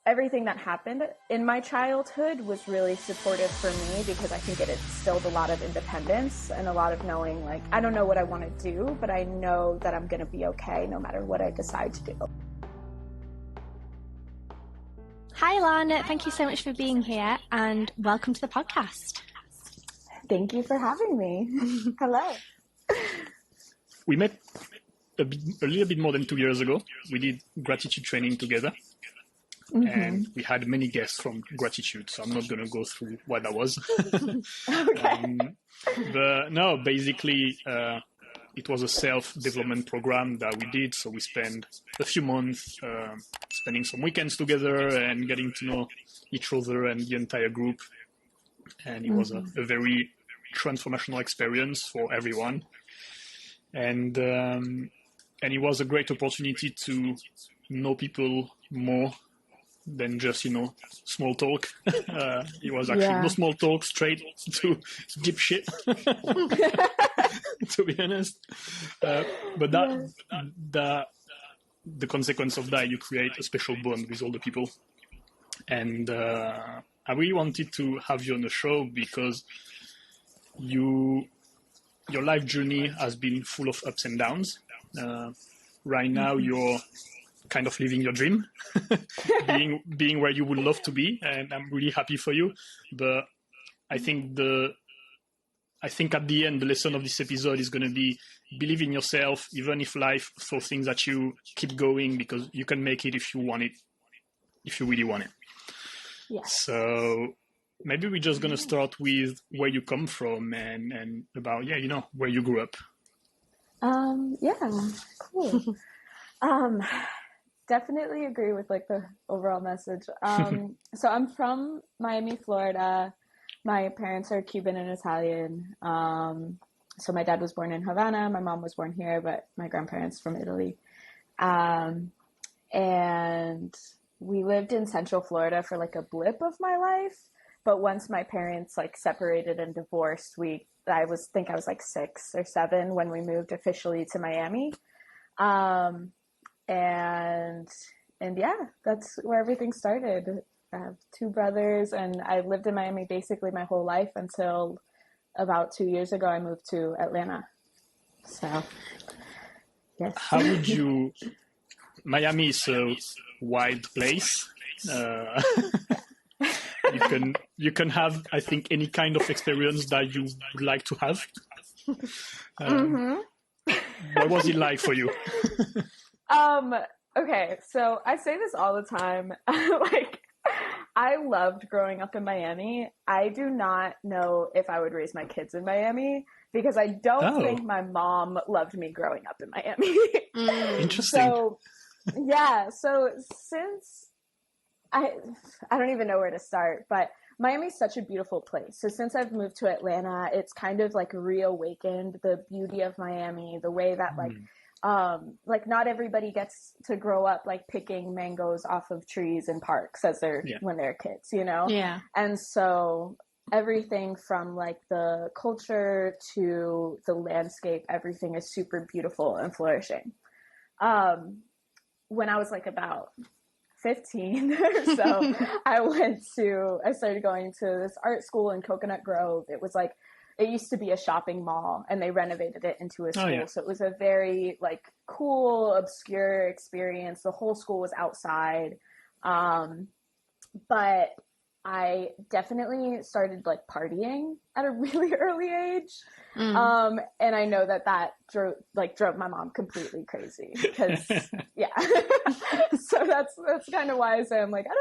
everything that happened in my childhood was really supportive for me, because I think it instilled a lot of independence and a lot of knowing, like, I don't know what I want to do, but I know that I'm going to be okay no matter what I decide to do. Hi, Alana. Thank you so much for being here, and welcome to the podcast. Thank you for having me. Hello. We met a little bit more than 2 years ago. We did gratitude training together, and we had many guests from gratitude, so I'm not going to go through what that was. Okay. But no, basically, it was a self-development program that we did. So we spent a few months spending some weekends together and getting to know each other and the entire group. And it was a very transformational experience for everyone. And it was a great opportunity to know people more than just, small talk. It was actually no small talk, straight to deep shit, to be honest. But the consequence of that, you create a special bond with all the people. And I really wanted to have you on the show because your life journey has been full of ups and downs. Right now, you're kind of living your dream, being where you would love to be, and I'm really happy for you. But I think at the end, the lesson of this episode is going to be believe in yourself, even if life throws things at you. Keep going, because you can make it if you want it, if you really want it. Yeah. So maybe we're just going to start with where you come from and about, where you grew up. Yeah, cool. Definitely agree with like the overall message. So I'm from Miami, Florida. My parents are Cuban and Italian. So my dad was born in Havana. My mom was born here, but my grandparents from Italy. And we lived in Central Florida for like a blip of my life. But once my parents like separated and divorced, I was like 6 or 7 when we moved officially to Miami. And yeah, that's where everything started. I have 2 brothers, and I lived in Miami basically my whole life until about 2 years ago. I moved to Atlanta. So, yes. How would you? Miami is a wild place. You can have, I think, any kind of experience that you would like to have. What was it like for you? Okay, so I say this all the time. Like, I loved growing up in Miami. I do not know if I would raise my kids in Miami, because I don't think my mom loved me growing up in Miami. Interesting. So, yeah. So since I don't even know where to start, but Miami's such a beautiful place. So since I've moved to Atlanta, it's kind of like reawakened the beauty of Miami, the way that like not everybody gets to grow up like picking mangoes off of trees in parks when they're kids, Yeah. And so everything from like the culture to the landscape, everything is super beautiful and flourishing. When I was like about 15 or so, I started going to this art school in Coconut Grove. It used to be a shopping mall, and they renovated it into a school. Oh, yeah. So it was a very like cool, obscure experience. The whole school was outside. But I definitely started like partying at a really early age. And I know that drove my mom completely crazy, because yeah. So that's kind of why I say I'm like, I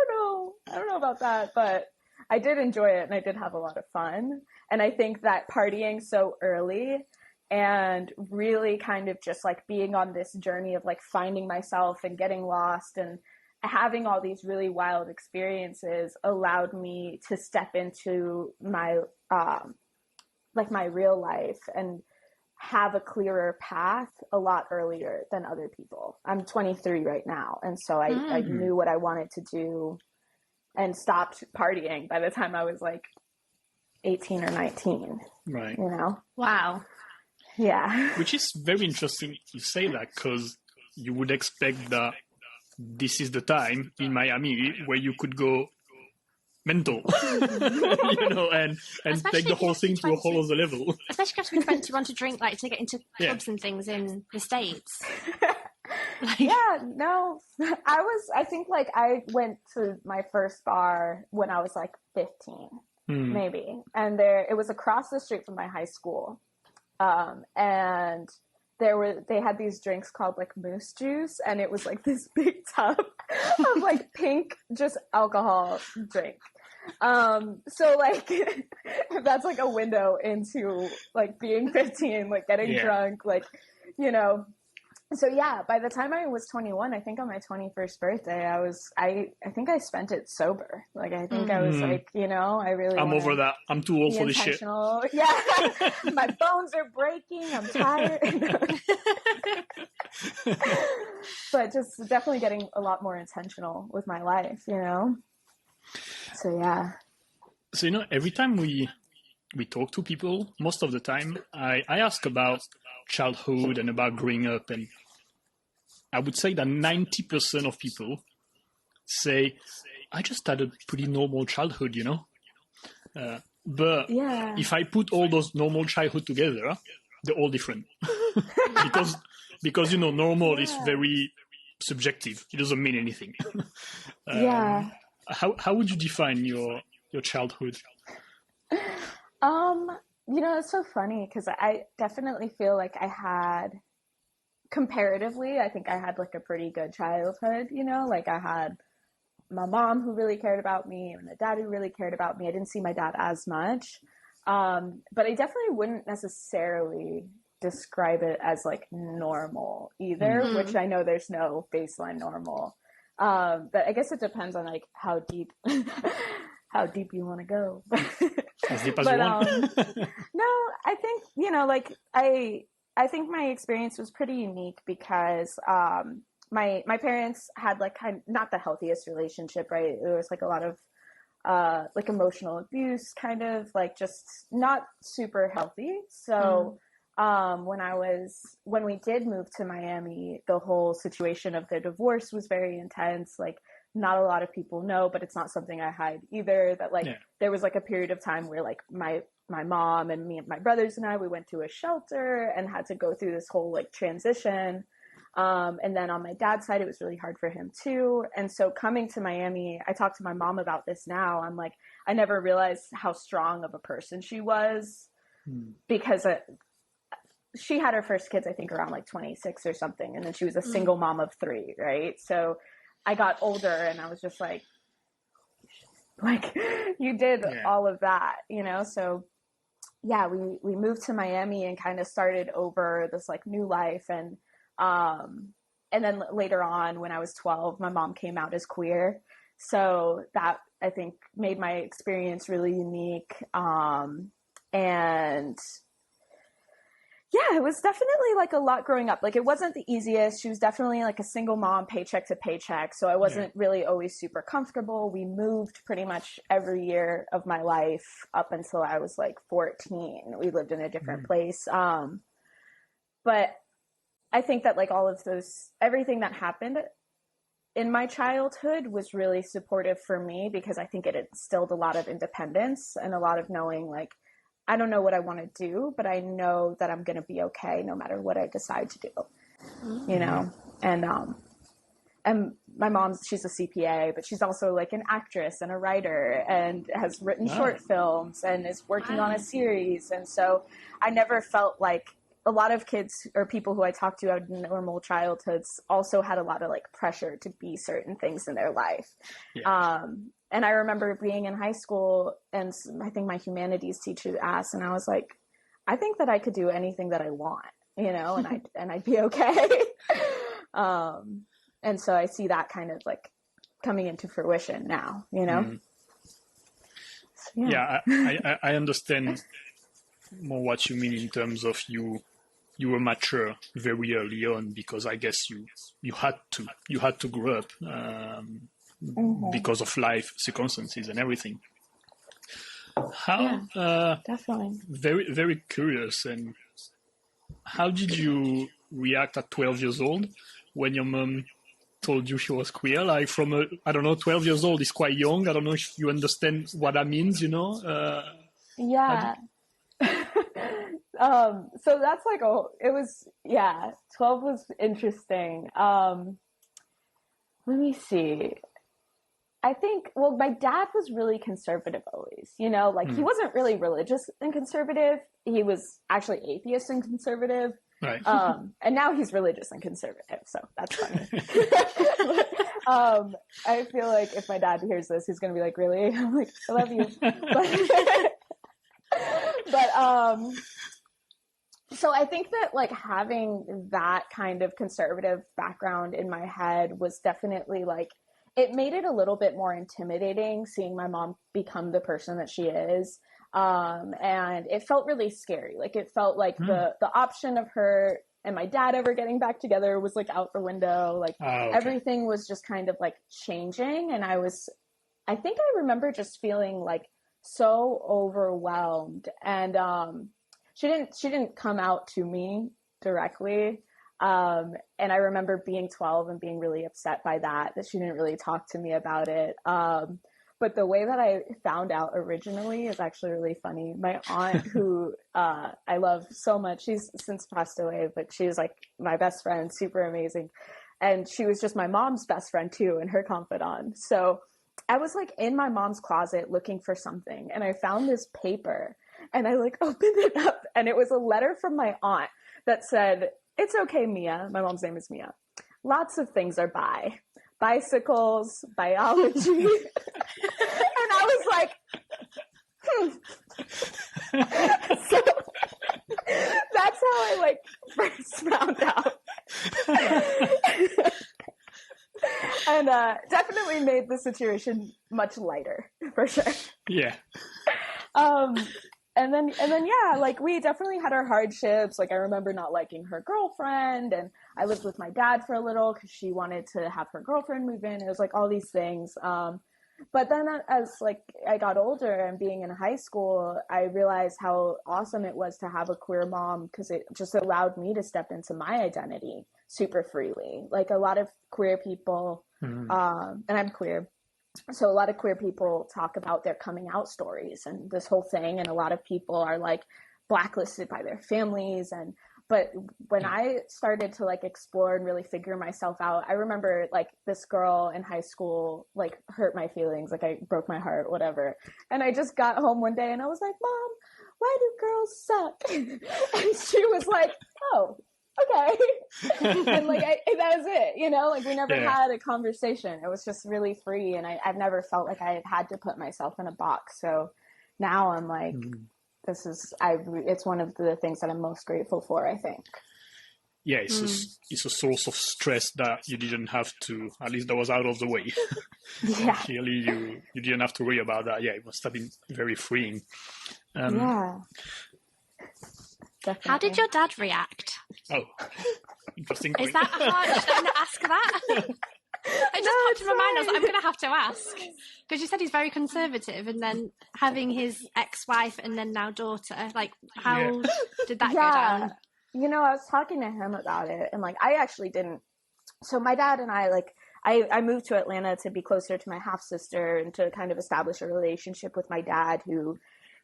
don't know about that, but I did enjoy it, and I did have a lot of fun. And I think that partying so early and really kind of just like being on this journey of like finding myself and getting lost and having all these really wild experiences allowed me to step into my my real life and have a clearer path a lot earlier than other people. I'm 23 right now, and so I knew what I wanted to do and stopped partying by the time I was like 18 or 19. Right. Wow. Yeah. Which is very interesting you say that, because you would expect that this is the time in Miami where you could go mental, you know, and Especially take the whole thing to a whole other level. Especially if you're 21 to drink, like to get into clubs and things in the States. Yeah, no, I think like I went to my first bar when I was like 15, maybe. And it was across the street from my high school. And they had these drinks called like moose juice, and it was like this big tub of like pink just alcohol drink. So like that's like a window into like being 15, like getting drunk, like, you know. So yeah, by the time I was 21, I think on my 21st birthday, I think I spent it sober. Like, I think I was like, you know, I'm over that. I'm too old for this shit. Yeah. My bones are breaking. I'm tired. But just definitely getting a lot more intentional with my life, you know? So yeah. So, you know, every time we talk to people, most of the time, I ask about childhood and about growing up, and I would say that 90% of people say, I just had a pretty normal childhood, you know? But if I put all those normal childhood together, they're all different. because you know, normal is very subjective. It doesn't mean anything. How would you define your childhood? You know, it's so funny because I definitely feel like comparatively, I think I had like a pretty good childhood, you know, like I had my mom who really cared about me and a dad who really cared about me. I didn't see my dad as much. But I definitely wouldn't necessarily describe it as like normal either, which I know there's no baseline normal. But I guess it depends on like how deep you want to go. As deep as you want. No, I think, you know, like I think my experience was pretty unique because my parents had like not the healthiest relationship, right? There was like a lot of like emotional abuse, kind of like just not super healthy. So when we did move to Miami, the whole situation of the divorce was very intense. Like, not a lot of people know, but it's not something I hide either, that like there was like a period of time where like my mom and me and my brothers and we went to a shelter and had to go through this whole like transition. And then on my dad's side, it was really hard for him too. And so coming to Miami, I talked to my mom about this now. I'm like, I never realized how strong of a person she was because she had her first kids, I think around like 26 or something. And then she was a single mom of 3, right? So I got older and I was just like you did all of that, you know? So yeah, we moved to Miami and kind of started over this like new life. And then later on when I was 12, my mom came out as queer. So that I think made my experience really unique. And yeah, it was definitely like a lot growing up. Like, it wasn't the easiest. She was definitely like a single mom, paycheck to paycheck. So I wasn't really always super comfortable. We moved pretty much every year of my life up until I was like 14. We lived in a different place. But I think that like all of everything that happened in my childhood was really supportive for me because I think it instilled a lot of independence and a lot of knowing like, I don't know what I want to do, but I know that I'm going to be okay no matter what I decide to do, you know? And my mom, she's a CPA, but she's also like an actress and a writer and has written short films and is working on a series. And so I never felt like a lot of kids or people who I talked to out in normal childhoods also had a lot of like pressure to be certain things in their life. And I remember being in high school and I think my humanities teacher asked, and I was like, I think that I could do anything that I want, you know, and I'd be okay. And so I see that kind of like coming into fruition now, you know? So, I understand more what you mean in terms of you were mature very early on because I guess you had to grow up because of life circumstances and everything. Definitely. Very, very curious. And how did you react at 12 years old when your mom told you she was queer? Like from I don't know, 12 years old is quite young. I don't know if you understand what that means, you know? Yeah. So that's like, 12 was interesting. Let me see. I think, well, my dad was really conservative always, you know, like he wasn't really religious and conservative. He was actually atheist and conservative. Right. And now he's religious and conservative. So that's funny. I feel like if my dad hears this, he's going to be like, really? I'm like, I love you. So I think that like having that kind of conservative background in my head was definitely like, it made it a little bit more intimidating seeing my mom become the person that she is. And it felt really scary. Like it felt like the option of her and my dad ever getting back together was like out the window. Like everything was just kind of like changing. And I think I remember just feeling like so overwhelmed. And she didn't come out to me directly. And I remember being 12 and being really upset by that she didn't really talk to me about it. But the way that I found out originally is actually really funny. My aunt, who I love so much, she's since passed away, but she was like my best friend, super amazing. And she was just my mom's best friend too, and her confidant. So I was like in my mom's closet looking for something, and I found this paper, and I like opened it up, and it was a letter from my aunt that said, "It's okay, Mia." My mom's name is Mia. "Lots of things are bi. Bicycles, biology." And I was like, So that's how I like first found out. And definitely made the situation much lighter, for sure. Yeah. And then yeah, like we definitely had our hardships. Like I remember not liking her girlfriend, and I lived with my dad for a little because she wanted to have her girlfriend move in. It was like all these things. But then as like I got older and being in high school, I realized how awesome it was to have a queer mom, because it just allowed me to step into my identity super freely. Like a lot of queer people, and I'm queer. So a lot of queer people talk about their coming out stories and this whole thing. And a lot of people are like blacklisted by their families. But when I started to like explore and really figure myself out, I remember like this girl in high school, like hurt my feelings. Like I broke my heart, whatever. And I just got home one day and I was like, "Mom, why do girls suck?" And she was like, "Oh, okay." And like that was it, you know, like we never had a conversation. It was just really free, and I've never felt like I had to put myself in a box. So now I'm like, it's one of the things that I'm most grateful for, I think. Yeah, it's a source of stress that you didn't have to, at least that was out of the way. Yeah. Clearly you didn't have to worry about that. Yeah, it must have been very freeing. Yeah. Definitely. How did your dad react? Oh, interesting. Is that hard to ask that? It just popped in my mind. I was like, I'm going to have to ask. Because you said he's very conservative, and then having his ex-wife and then now daughter, like, how did that go down? You know, I was talking to him about it, and like, I actually didn't. So my dad and I, like, I moved to Atlanta to be closer to my half-sister and to kind of establish a relationship with my dad,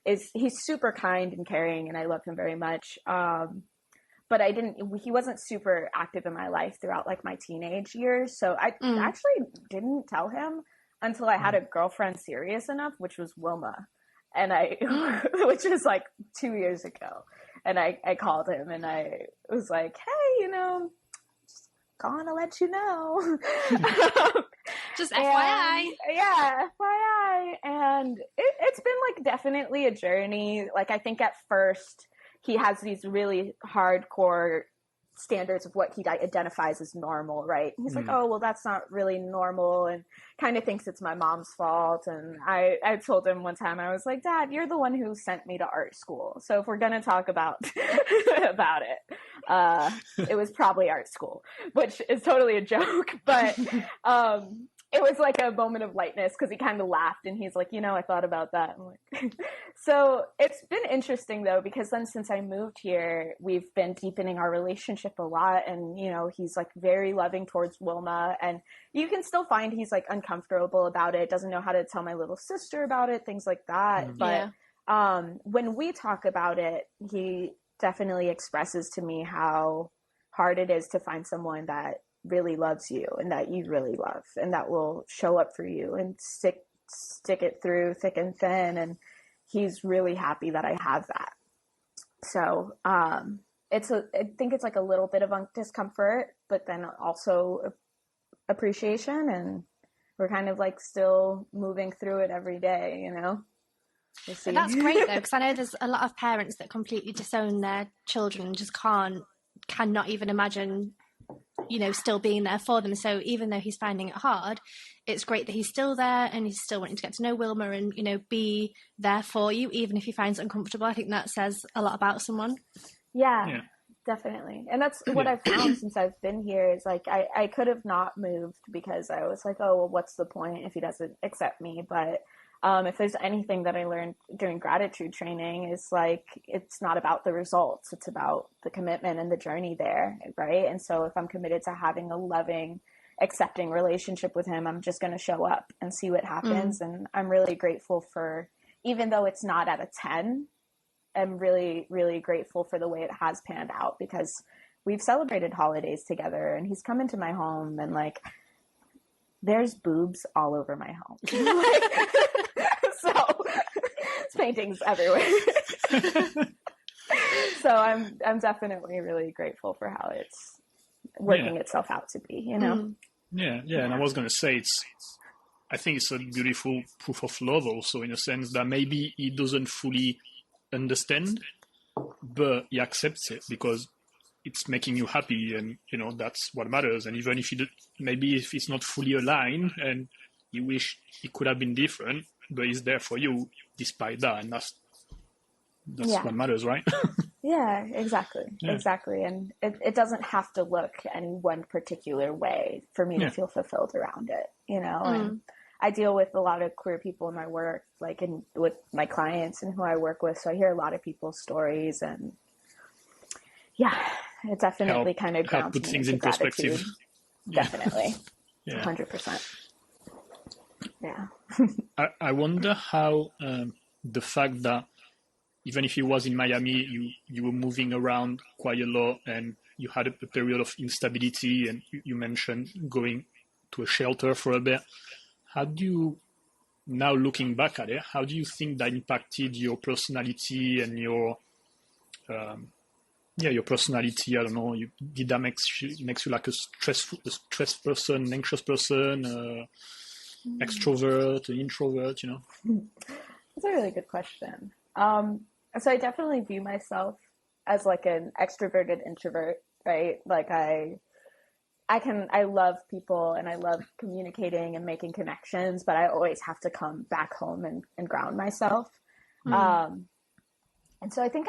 he's super kind and caring, and I love him very much. But he wasn't super active in my life throughout like my teenage years. So I actually didn't tell him until I had a girlfriend serious enough, which was Wilma. And which was like 2 years ago. And I called him and I was like, "Hey, you know, just calling to let you know." Just FYI. Yeah, FYI. And it's been like definitely a journey. Like I think at first he has these really hardcore standards of what he identifies as normal, right? He's like, "Oh, well, that's not really normal," and kind of thinks it's my mom's fault. And I told him one time, I was like, "Dad, you're the one who sent me to art school. So if we're going to talk about about it, it was probably art school," which is totally a joke. But it was like a moment of lightness because he kind of laughed and he's like, I thought about that. I'm like, so it's been interesting though, because then since I moved here, we've been deepening our relationship a lot. And, he's like very loving towards Wilma, and you can still find he's like uncomfortable about it, doesn't know how to tell my little sister about it, things like that. Yeah. But when we talk about it, he definitely expresses to me how hard it is to find someone that really loves you and that you really love and that will show up for you and stick it through thick and thin. And he's really happy that I have that. So I think it's like a little bit of discomfort, but then also appreciation, and we're kind of like still moving through it every day, We'll see. But that's great though, because I know there's a lot of parents that completely disown their children and just cannot even imagine still being there for them. So even though he's finding it hard, it's great that he's still there and he's still wanting to get to know Wilma and, be there for you, even if he finds it uncomfortable. I think that says a lot about someone. Yeah. Definitely. And that's what I've found since I've been here is like, I could have not moved because I was like, oh, well, what's the point if he doesn't accept me? But if there's anything that I learned during gratitude training is like, it's not about the results. It's about the commitment and the journey there. Right. And so if I'm committed to having a loving, accepting relationship with him, I'm just going to show up and see what happens. And I'm really grateful for, even though it's not at a 10, I'm really, really grateful for the way it has panned out, because we've celebrated holidays together and he's come into my home and like, there's boobs all over my home. So it's paintings everywhere. So I'm definitely really grateful for how it's working itself out to be, Yeah. And I was going to say, I think it's a beautiful proof of love also, in a sense that maybe he doesn't fully understand, but he accepts it because it's making you happy, and that's what matters. And even if maybe if it's not fully aligned and you wish it could have been different, but he's there for you despite that, and that's what matters, right? Yeah, exactly. And it doesn't have to look any one particular way for me to feel fulfilled around it, and I deal with a lot of queer people in my work, like with my clients and who I work with. So I hear a lot of people's stories, and it definitely kind of grounds put me things into in perspective. Gratitude. Definitely. 100%. Yeah. I wonder how the fact that even if you was in Miami, you were moving around quite a lot, and you had a period of instability, and you mentioned going to a shelter for a bit. How do you, now looking back at it, how do you think that impacted your personality and your personality? I don't know. Did that makes you like a stressed person, anxious person, extrovert, an introvert? That's a really good question. So I definitely view myself as like an extroverted introvert, right? Like I love people and I love communicating and making connections, but I always have to come back home and ground myself. And so I think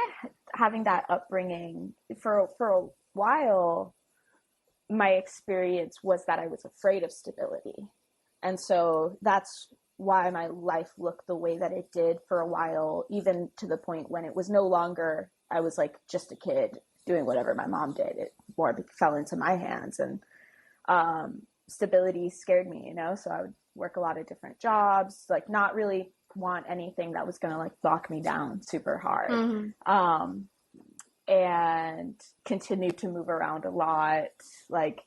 having that upbringing for a while, my experience was that I was afraid of stability. And so that's why my life looked the way that it did for a while, even to the point when it was no longer, I was like just a kid doing whatever my mom did. It more fell into my hands, and stability scared me, so I would work a lot of different jobs, like not really want anything that was going to like lock me down super hard. And continue to move around a lot. Like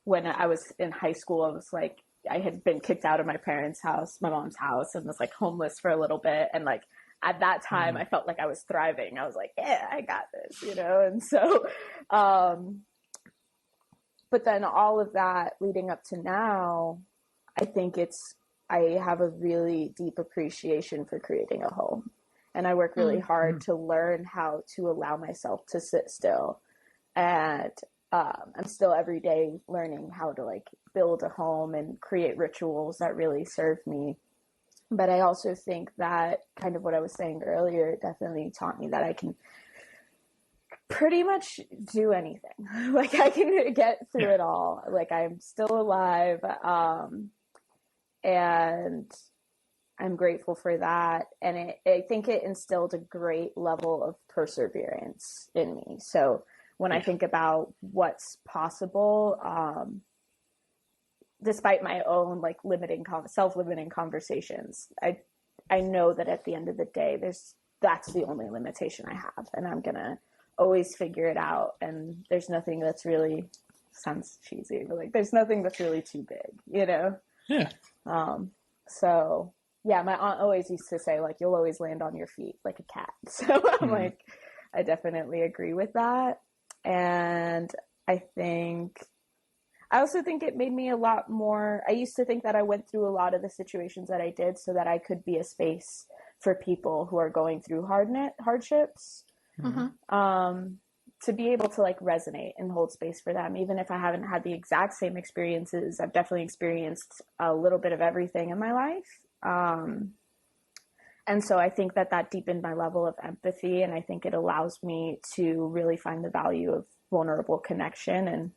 when I was in high school, I was like, I had been kicked out of my parents' house, my mom's house, and was like homeless for a little bit. And like at that time, I felt like I was thriving. I was like, yeah, I got this, And so, but then all of that leading up to now, I think I have a really deep appreciation for creating a home. And I work really hard to learn how to allow myself to sit still. And I'm still every day learning how to like build a home and create rituals that really serve me. But I also think that kind of what I was saying earlier definitely taught me that I can pretty much do anything. Like I can get through it all. Like I'm still alive. And I'm grateful for that. And I think it instilled a great level of perseverance in me. So when I think about what's possible, despite my own like self-limiting conversations, I know that at the end of the day, that's the only limitation I have, and I'm gonna always figure it out. And there's nothing that's really, sounds cheesy, but like there's nothing that's really too big, you know? Yeah. So yeah, my aunt always used to say like, you'll always land on your feet like a cat. So I'm like, I definitely agree with that. And I also think it made me a lot more, I used to think that I went through a lot of the situations that I did so that I could be a space for people who are going through hardships, to be able to like resonate and hold space for them. Even if I haven't had the exact same experiences, I've definitely experienced a little bit of everything in my life. And so I think that deepened my level of empathy, and I think it allows me to really find the value of vulnerable connection and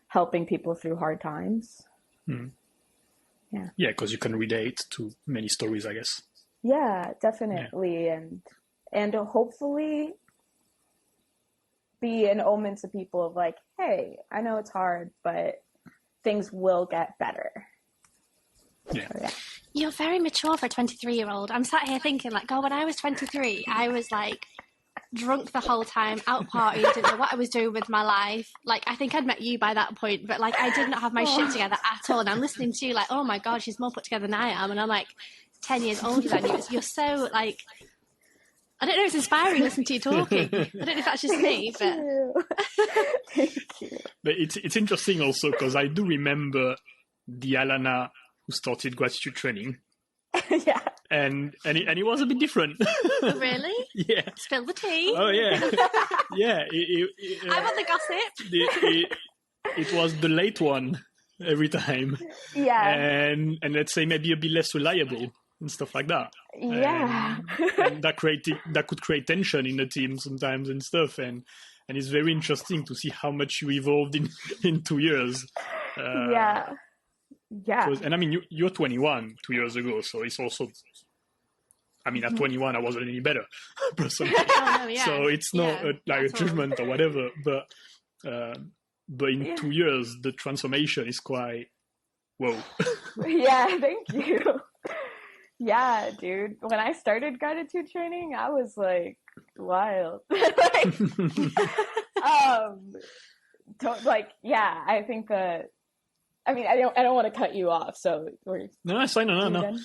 helping people through hard times. Yeah, because you can relate to many stories, I guess. Yeah, definitely. And hopefully be an omen to people of like, hey, I know it's hard, but things will get better. Yeah. So, yeah. You're very mature for a 23-year-old. I'm sat here thinking like, when I was 23, I was like drunk the whole time, out partying, didn't know what I was doing with my life. Like, I think I'd met you by that point, but like I did not have my shit together at all. And I'm listening to you like, oh my God, she's more put together than I am. And I'm like 10 years older than you. You're so like, I don't know, it's inspiring listening to you talking. I don't know if that's just me, but... Thank you. But it's interesting also because I do remember the Alana who started gratitude training. Yeah. And it was a bit different. Oh, really? Yeah. Spill the tea. Oh, yeah. Yeah. I want the gossip. It was the late one every time. Yeah. And let's say maybe a bit less reliable and stuff like that. Yeah. And that could create tension in the team sometimes and stuff. And it's very interesting to see how much you evolved in 2 years. Yeah. And I mean, you're 21 2 years ago, so it's also, I mean, at 21, I wasn't any better, personally. Oh, no, yeah. So it's not a judgment or whatever, but in 2 years, the transformation is quite, whoa. Yeah, thank you. Yeah, dude. When I started gratitude training, I was like wild. I think that, I mean, I don't want to cut you off, so no, it's fine. No.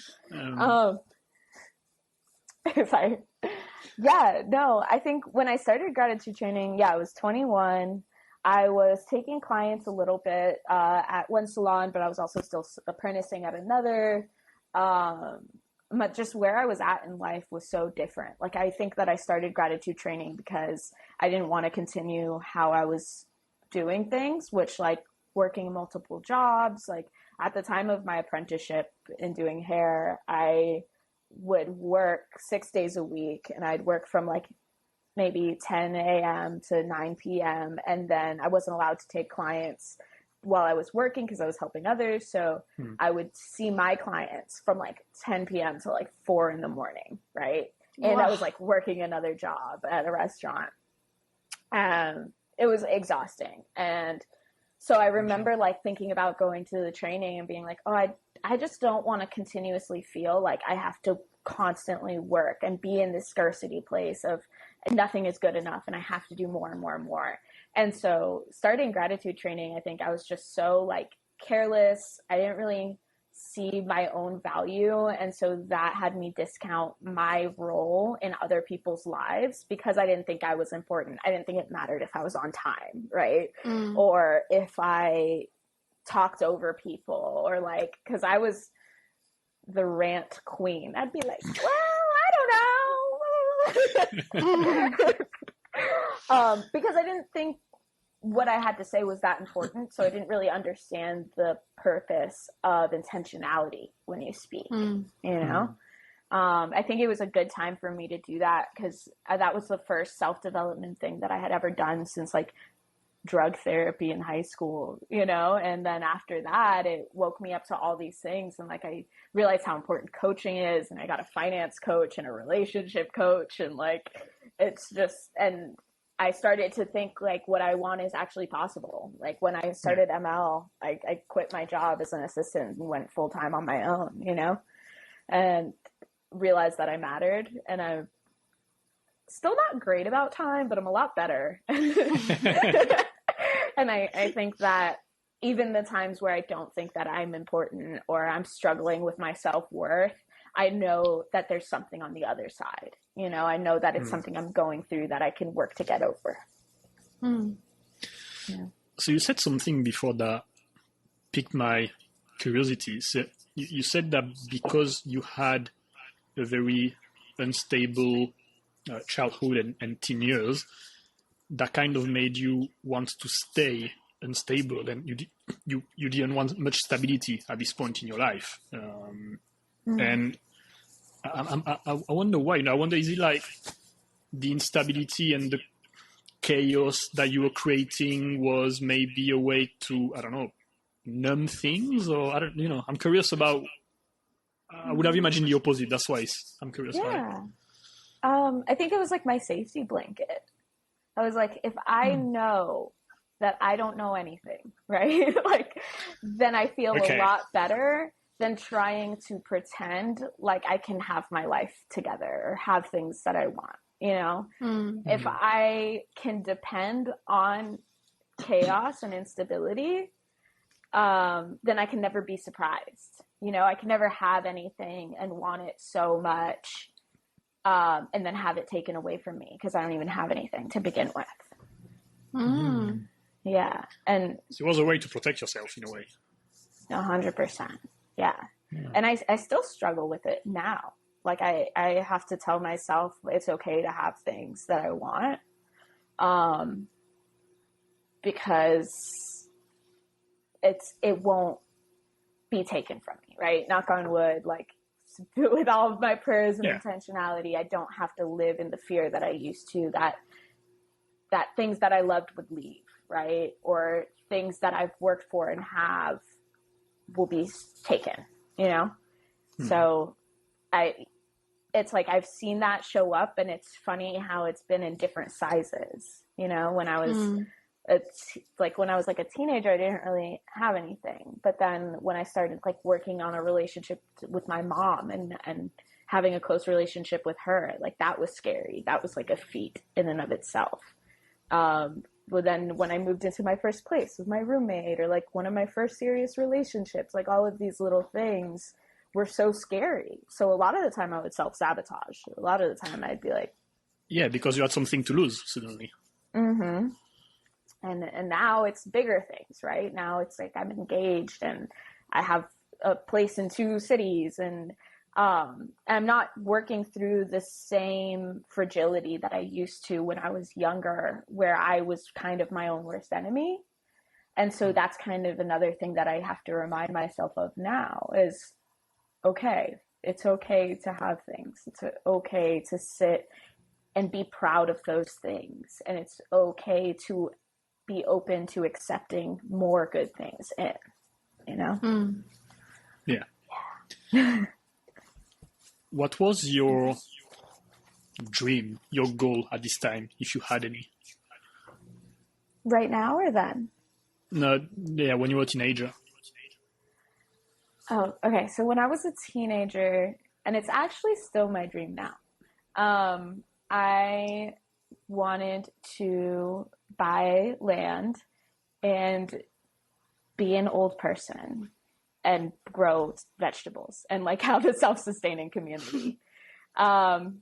Sorry. Yeah, no, I think when I started gratitude training, I was 21. I was taking clients a little bit at one salon, but I was also still apprenticing at another. But just where I was at in life was so different. Like, I think that I started gratitude training because I didn't want to continue how I was doing things, which like working multiple jobs. Like at the time of my apprenticeship in doing hair, I would work 6 days a week, and I'd work from like maybe 10 a.m. to 9 p.m. And then I wasn't allowed to take clients while I was working because I was helping others. So I would see my clients from like 10 p.m. to like 4 in the morning. Right. And Wow. I was like working another job at a restaurant. It was exhausting. And so I remember like thinking about going to the training and being like, oh, I just don't want to continuously feel like I have to constantly work and be in this scarcity place of nothing is good enough and I have to do more and more and more. And so starting gratitude training, I think I was just so like careless. I didn't really see my own value. And so that had me discount my role in other people's lives because I didn't think I was important. I didn't think it mattered if I was on time, right? Or if I talked over people, or like, because I was the rant queen. I'd be like, well, I don't know. Because I didn't think what I had to say was that important. So I didn't really understand the purpose of intentionality when you speak, you know? I think it was a good time for me to do that because that was the first self-development thing that I had ever done since like drug therapy in high school, you know? And then after that, it woke me up to all these things. And like, I realized how important coaching is. And I got a finance coach and a relationship coach. And like, it's just, and I started to think like what I want is actually possible. Like when I started ML, I quit my job as an assistant and went full time on my own, you know, and realized that I mattered. And I'm still not great about time, but I'm a lot better. And I think that even the times where I don't think that I'm important or I'm struggling with my self-worth, I know that there's something on the other side. You know, I know that it's something I'm going through that I can work to get over. Yeah. So you said something before that piqued my curiosity. So you said that because you had a very unstable childhood and teen years, that kind of made you want to stay unstable, and you didn't want much stability at this point in your life. And I wonder why. You know, I wonder, is it like the instability and the chaos that you were creating was maybe a way to, I don't know, numb things, or I don't, you know, I'm curious about. I would have imagined the opposite. That's why I'm curious. Yeah. I think it was like my safety blanket. I was like, if I know that I don't know anything, right? like, then I feel a lot better than trying to pretend like I can have my life together or have things that I want, you know? If I can depend on chaos and instability, then I can never be surprised. You know, I can never have anything and want it so much, and then have it taken away from me because I don't even have anything to begin with. Yeah. And so it was a way to protect yourself in a way. 100%. Yeah. And I still struggle with it now. Like I have to tell myself it's okay to have things that I want. Because it won't be taken from me, right? Knock on wood, like with all of my prayers and intentionality, I don't have to live in the fear that I used to, that things that I loved would leave, right? Or things that I've worked for and have will be taken, you know? So it's like I've seen that show up, and it's funny how it's been in different sizes, you know? When I was when I was like a teenager, I didn't really have anything. But then when I started like working on a relationship with my mom and having a close relationship with her, like that was scary. That was like a feat in and of itself. But then when I moved into my first place with my roommate, or like one of my first serious relationships, like all of these little things were so scary. So a lot of the time I would self-sabotage. A lot of the time I'd be like, yeah, because you had something to lose suddenly. And now it's bigger things, right? Now it's like I'm engaged and I have a place in 2 cities, and I'm not working through the same fragility that I used to when I was younger, where I was kind of my own worst enemy. And so that's kind of another thing that I have to remind myself of now is, okay, it's okay to have things. It's okay to sit and be proud of those things. And it's okay to be open to accepting more good things in, you know? Yeah. What was your dream, your goal at this time, if you had any? Right now or then? No, yeah, when you were a teenager. Oh, okay. So when I was a teenager, and it's actually still my dream now, I wanted to buy land and be an old person and grow vegetables and like have a self-sustaining community. And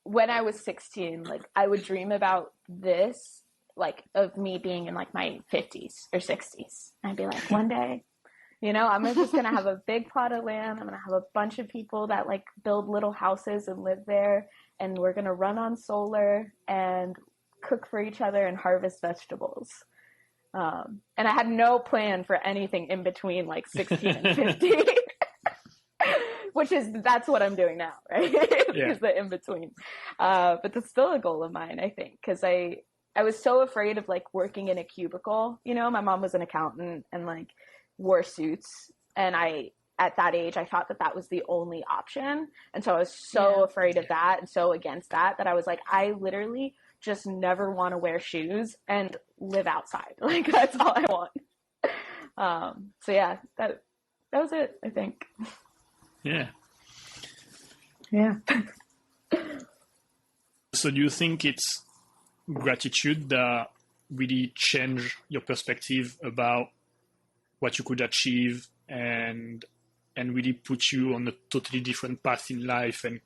when I was 16, like I would dream about this, like of me being in like my 50s or 60s. I'd be like, one day, you know, I'm just going to have a big plot of land. I'm going to have a bunch of people that like build little houses and live there. And we're going to run on solar and cook for each other and harvest vegetables. And I had no plan for anything in between like 16 and 50, that's what I'm doing now, right? Yeah. Is the in between. But that's still a goal of mine, I think, because I was so afraid of like working in a cubicle. You know, my mom was an accountant and like wore suits, and at that age, I thought that was the only option. And so I was so afraid of that and so against that I was like, I literally just never want to wear shoes and live outside. Like, that's all I want. So yeah, that was it, I think. Yeah. Yeah. So do you think it's gratitude that really changed your perspective about what you could achieve and really put you on a totally different path in life, and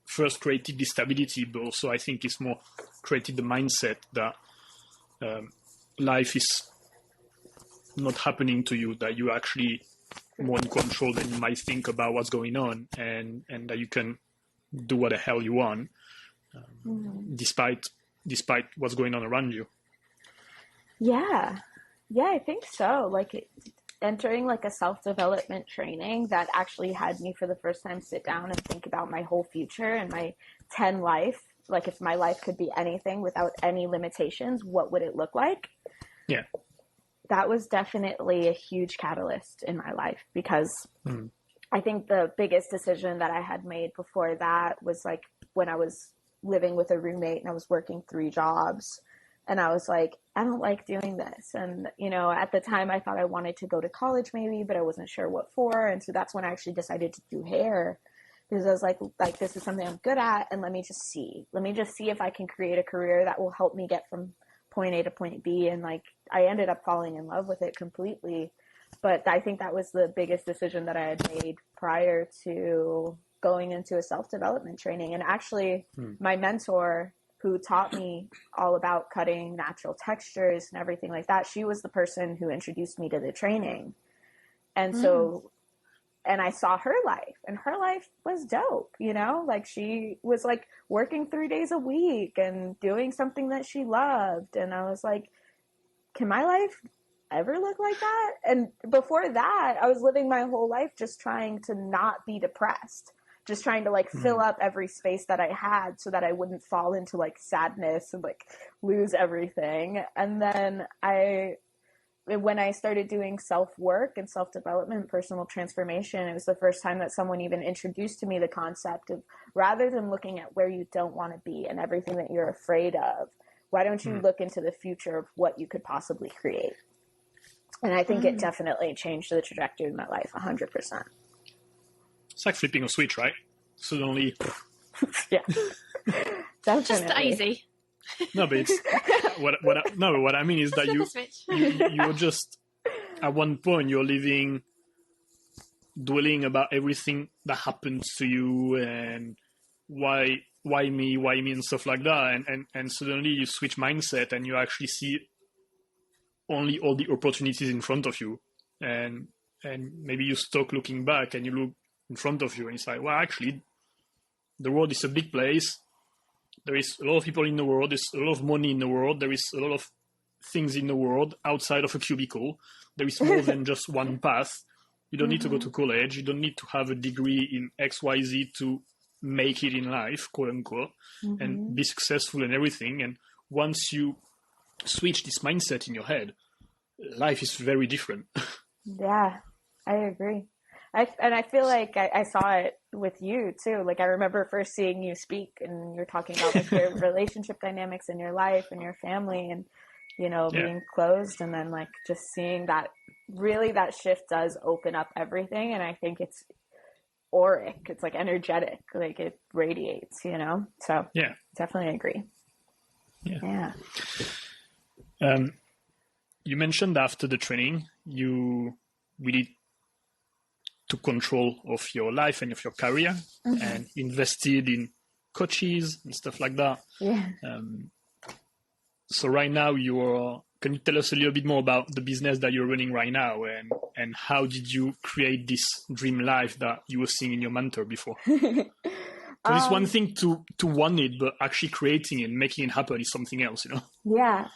first created the stability, but also I think it's more created the mindset that life is not happening to you, that you actually more in control than you might think about what's going on, and that you can do what the hell you want, despite what's going on around you. Yeah, I think so. Like entering like a self-development training that actually had me for the first time sit down and think about my whole future and my 10 life. Like, if my life could be anything without any limitations, what would it look like? Yeah. That was definitely a huge catalyst in my life, because I think the biggest decision that I had made before that was like when I was living with a roommate and I was working 3 jobs. And I was like, I don't like doing this. And, you know, at the time I thought I wanted to go to college maybe, but I wasn't sure what for. And so that's when I actually decided to do hair, because I was like, this is something I'm good at. And let me just see if I can create a career that will help me get from point A to point B. And like, I ended up falling in love with it completely. But I think that was the biggest decision that I had made prior to going into a self-development training. And actually my mentor, who taught me all about cutting natural textures and everything like that, she was the person who introduced me to the training. And so, and I saw her life, and her life was dope, you know, like she was like working 3 days a week and doing something that she loved. And I was like, can my life ever look like that? And before that, I was living my whole life just trying to not be depressed, just trying to like fill up every space that I had so that I wouldn't fall into like sadness and like lose everything. And then when I started doing self-work and self-development, personal transformation, it was the first time that someone even introduced to me the concept of, rather than looking at where you don't want to be and everything that you're afraid of, why don't you look into the future of what you could possibly create? And I think it definitely changed the trajectory of my life 100%. It's like flipping a switch, right? Suddenly. Yeah. Definitely. Just easy. No, but it's what I mean is that you're just, at one point you're dwelling about everything that happens to you and why me and stuff like that, and suddenly you switch mindset and you actually see only all the opportunities in front of you, and maybe you stop looking back and you look in front of you and it's like, well, actually the world is a big place. There is a lot of people in the world. There's a lot of money in the world. There is a lot of things in the world outside of a cubicle. There is more than just one path. You don't need to go to college. You don't need to have a degree in XYZ to make it in life, quote unquote, and be successful and everything. And once you switch this mindset in your head, life is very different. Yeah, I agree. I feel like I saw it with you too. Like, I remember first seeing you speak and you're talking about like your relationship dynamics in your life and your family and, you know, being closed, and then like just seeing that really that shift does open up everything. And I think it's auric. It's like energetic, like it radiates, you know? So yeah, definitely agree. Yeah. You mentioned after the training, you really took control of your life and of your career and invested in coaches and stuff like that. Yeah. So right now can you tell us a little bit more about the business that you're running right now, and how did you create this dream life that you were seeing in your mentor before? Because it's one thing to want it, but actually creating it and making it happen is something else, you know? Yeah,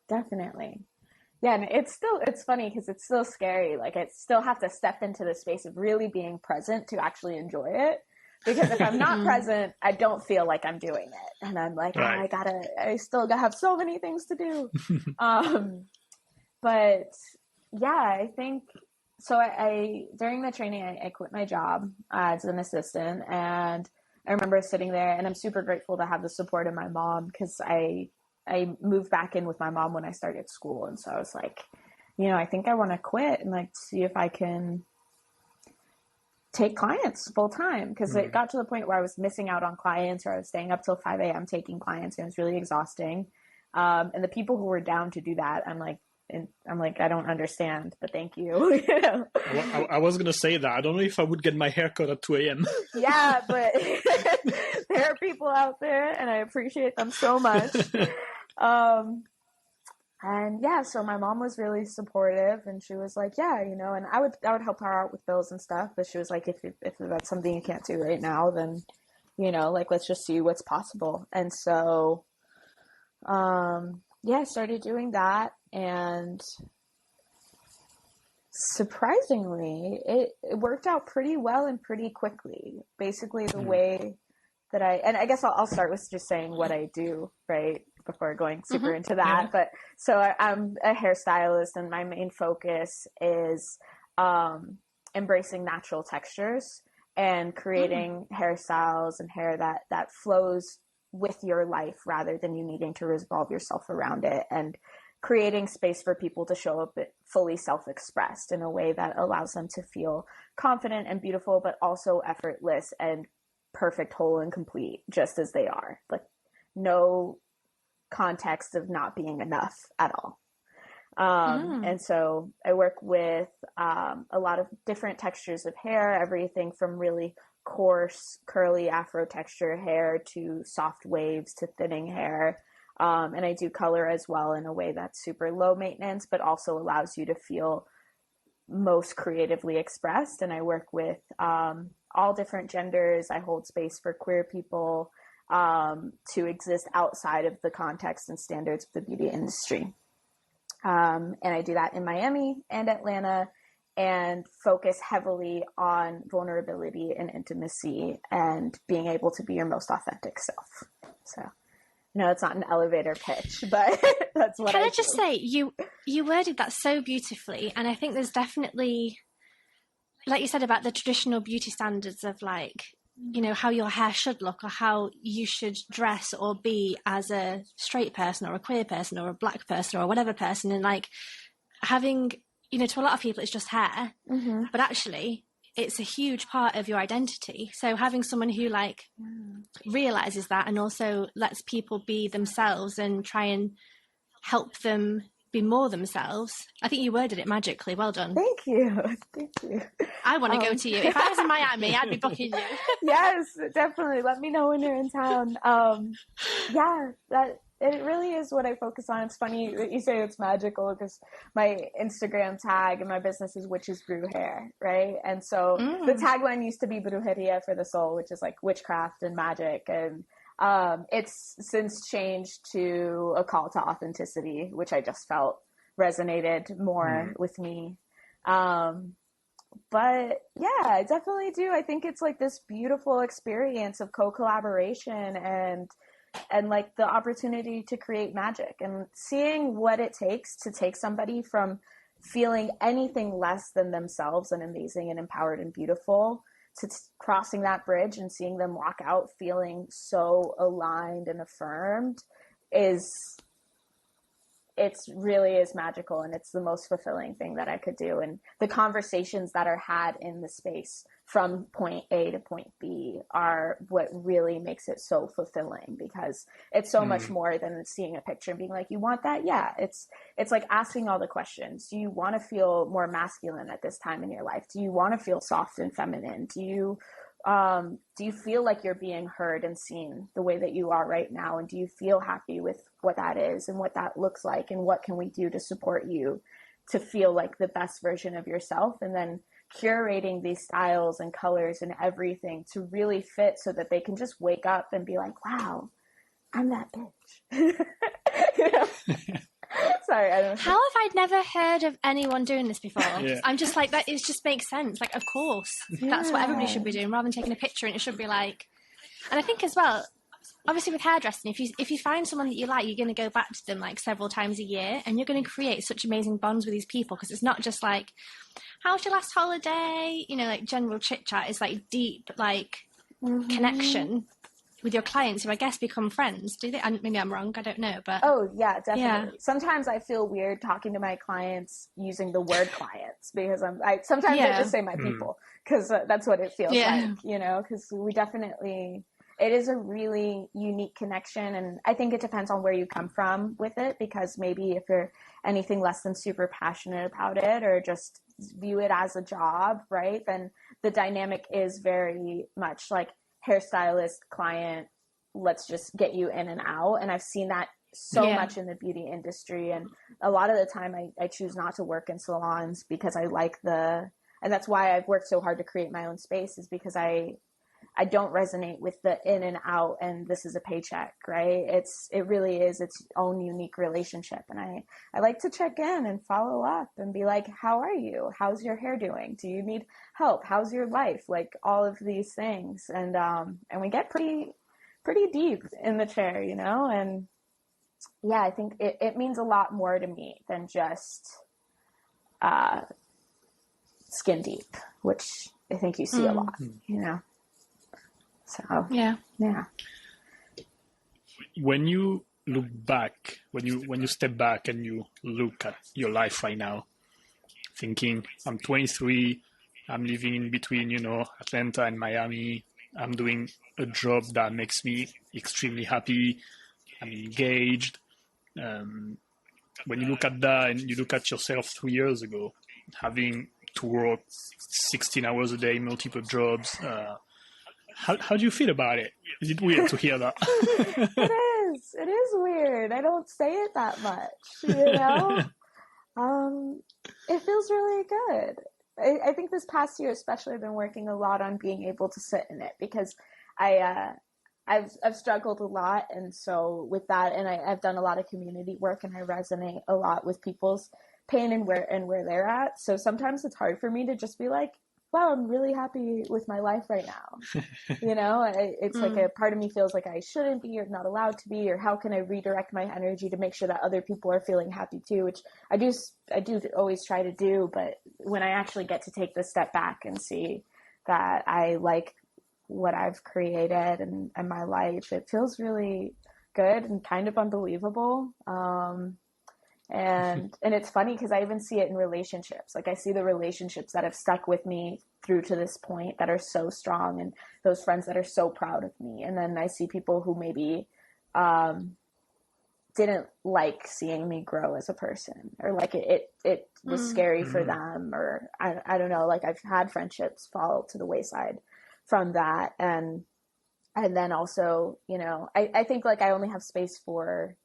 definitely. Yeah, and it's funny because it's still scary. Like I still have to step into the space of really being present to actually enjoy it. Because if I'm not present, I don't feel like I'm doing it. And I'm like, Right. I still have so many things to do. But yeah, I think, so I during the training, I quit my job as an assistant, and I remember sitting there, and I'm super grateful to have the support of my mom, because I moved back in with my mom when I started school. And so I was like, I think I want to quit and like see if I can take clients full time, because it got to the point where I was missing out on clients, or I was staying up till 5 a.m. taking clients, and it was really exhausting. And the people who were down to do that, I'm like, I don't understand, but thank you. I was going to say that. I don't know if I would get my hair cut at 2 a.m. Yeah, but there are people out there, and I appreciate them so much. And yeah, so my mom was really supportive, and she was like, yeah, and I would help her out with bills and stuff. But she was like, if that's something you can't do right now, then, like, let's just see what's possible. And so, yeah, I started doing that, and surprisingly, it worked out pretty well and pretty quickly. Basically, the way that and I guess I'll start with just saying what I do, right, before going super into that. But so I'm a hairstylist, and my main focus is embracing natural textures and creating hairstyles and hair that flows with your life, rather than you needing to revolve yourself around it, and creating space for people to show up fully self-expressed in a way that allows them to feel confident and beautiful, but also effortless and perfect, whole, and complete, just as they are. Like, no context of not being enough at all. And so I work with a lot of different textures of hair, everything from really coarse, curly Afro texture hair to soft waves to thinning hair. And I do color as well in a way that's super low maintenance, but also allows you to feel most creatively expressed. And I work with all different genders. I hold space for queer people to exist outside of the context and standards of the beauty industry. And I do that in Miami and Atlanta, and focus heavily on vulnerability and intimacy and being able to be your most authentic self. So, no, it's not an elevator pitch, but that's what Can I do. just say, you worded that so beautifully, and I think there's definitely, like you said about the traditional beauty standards of, like, how your hair should look, or how you should dress or be as a straight person or a queer person or a black person or whatever person, and like having, to a lot of people it's just hair, but actually it's a huge part of your identity. So having someone who like realizes that, and also lets people be themselves and try and help them be more themselves. I think you worded it magically. Well done. Thank you. Thank you. I want to go to you. If I was in Miami, I'd be booking you. Yes, definitely. Let me know when you're in town. Yeah, that it really is what I focus on. It's funny that you say it's magical, because my Instagram tag and my business is Witches Brew Hair, right? And so the tagline used to be Brujeria for the Soul, which is like witchcraft and magic. And it's since changed to a call to authenticity, which I just felt resonated more with me. But yeah, I definitely do. I think it's like this beautiful experience of co-collaboration and like the opportunity to create magic, and seeing what it takes to take somebody from feeling anything less than themselves and amazing and empowered and beautiful to crossing that bridge and seeing them walk out feeling so aligned and affirmed it's really is magical, and it's the most fulfilling thing that I could do. And the conversations that are had in the space from point A to point B are what really makes it so fulfilling, because it's so much more than seeing a picture and being like, you want that? Yeah. It's like asking all the questions. Do you want to feel more masculine at this time in your life? Do you want to feel soft and feminine? Do you feel like you're being heard and seen the way that you are right now? And do you feel happy with what that is and what that looks like? And what can we do to support you to feel like the best version of yourself? And then curating these styles and colors and everything to really fit so that they can just wake up and be like, wow, I'm that bitch. Sorry, I don't know. How have I never heard of anyone doing this before? Yeah. I'm just like, that. It just makes sense. Like, of course, that's what everybody should be doing, rather than taking a picture. And it should be like, and I think as well, obviously with hairdressing, if you find someone that you like, you're going to go back to them like several times a year, and you're going to create such amazing bonds with these people, because it's not just like, how's your last holiday? You know, like general chit chat. Is like deep, like connection with your clients, who I guess become friends. Do they? And maybe I'm wrong. I don't know, but oh yeah, definitely. Yeah. Sometimes I feel weird talking to my clients using the word clients, because I sometimes I just say my people, because that's what it feels like, you know, because we definitely, it is a really unique connection. And I think it depends on where you come from with it, because maybe if you're anything less than super passionate about it, or just view it as a job, right, then the dynamic is very much like hairstylist, client, let's just get you in and out. And I've seen that so much in the beauty industry. And a lot of the time I choose not to work in salons, because I like and that's why I've worked so hard to create my own space, is because I don't resonate with the in and out and this is a paycheck, right? It really is its own unique relationship. And I like to check in and follow up and be like, how are you? How's your hair doing? Do you need help? How's your life? Like all of these things. And we get pretty deep in the chair, you know? And yeah, I think it means a lot more to me than just skin deep, which I think you see a lot, you know? So yeah. When you look back, when you step back and you look at your life right now, thinking, I'm 23, I'm living in between, you know, Atlanta and Miami. I'm doing a job that makes me extremely happy. I'm engaged. When you look at that and you look at yourself 3 years ago, having to work 16 hours a day, multiple jobs, how do you feel about it? Is it weird to hear that? It is weird. I don't say it that much, you know? It feels really good. I think this past year especially, I've been working a lot on being able to sit in it, because I've struggled a lot. And so with that, and I've done a lot of community work, and I resonate a lot with people's pain and where they're at. So sometimes it's hard for me to just be like, wow, I'm really happy with my life right now. You know, it's like a part of me feels like I shouldn't be, or not allowed to be, or how can I redirect my energy to make sure that other people are feeling happy too, which I do always try to do. But when I actually get to take the step back and see that I like what I've created and my life, it feels really good and kind of unbelievable. And it's funny because I even see it in relationships. Like I see the relationships that have stuck with me through to this point that are so strong, and those friends that are so proud of me. And then I see people who maybe didn't like seeing me grow as a person, or like it was scary for them, or I don't know, like I've had friendships fall to the wayside from that. And then also, you know, I think like I only have space for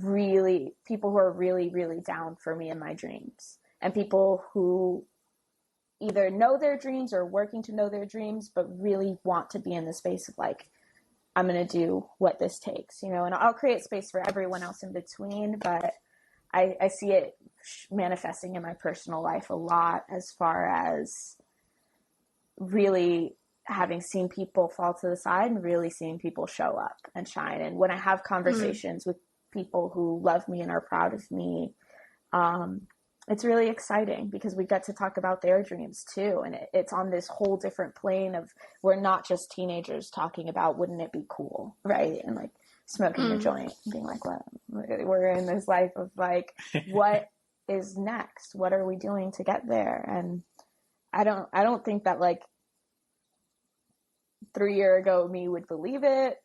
really people who are really, really down for me and my dreams, and people who either know their dreams or working to know their dreams, but really want to be in the space of like, I'm going to do what this takes, you know, and I'll create space for everyone else in between. But I see it manifesting in my personal life a lot, as far as really having seen people fall to the side and really seeing people show up and shine. And when I have conversations with people who love me and are proud of me, it's really exciting, because we get to talk about their dreams too. And it's on this whole different plane of, we're not just teenagers talking about, wouldn't it be cool, right? And like smoking a joint and being like, well, we're in this life of like, what is next? What are we doing to get there? And I don't think that like 3 years ago me would believe it.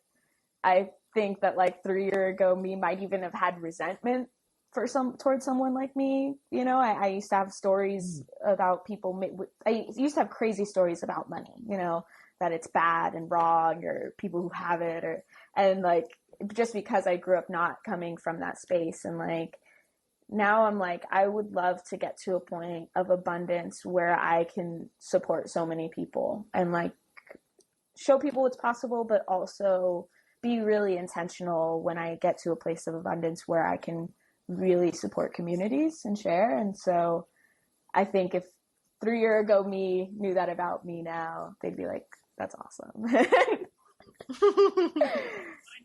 I think that like 3 years ago me might even have had resentment towards someone like me. You know, I used to have stories about people. I used to have crazy stories about money, you know, that it's bad and wrong, or people who have it, and like, just because I grew up not coming from that space. And like, now I'm like, I would love to get to a point of abundance where I can support so many people and like show people what's possible, but also be really intentional when I get to a place of abundance where I can really support communities and share. And so I think if 3 years ago me knew that about me now, they'd be like, that's awesome.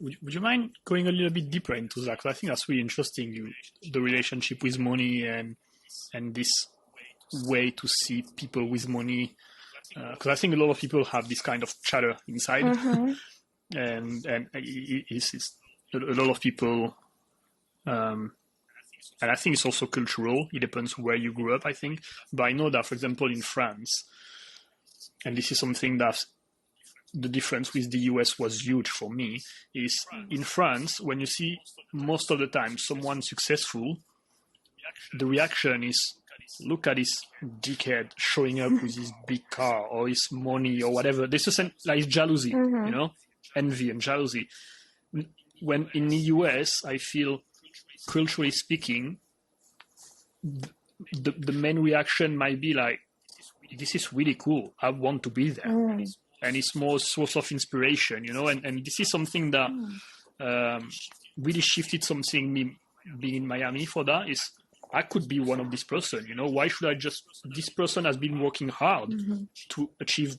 Would you mind going a little bit deeper into that? Because I think that's really interesting, the relationship with money and this way to see people with money. Because I think a lot of people have this kind of chatter inside. Mm-hmm. and it's a lot of people, and I think it's also cultural. It depends where you grew up, I think. But I know that, for example, in France, and this is something that the difference with the US was huge for me, is in France, when you see most of the time someone successful, the reaction is, look at this dickhead showing up with his big car or his money or whatever. This is like jealousy, mm-hmm. you know, envy and jealousy. When in the US, I feel, culturally speaking, the main reaction might be like, this is really cool. I want to be there. Mm. And it's more a source of inspiration, you know, and this is something that really shifted something, me being in Miami for that, is I could be one of this person, you know. Why should I just, this person has been working hard mm-hmm. to achieve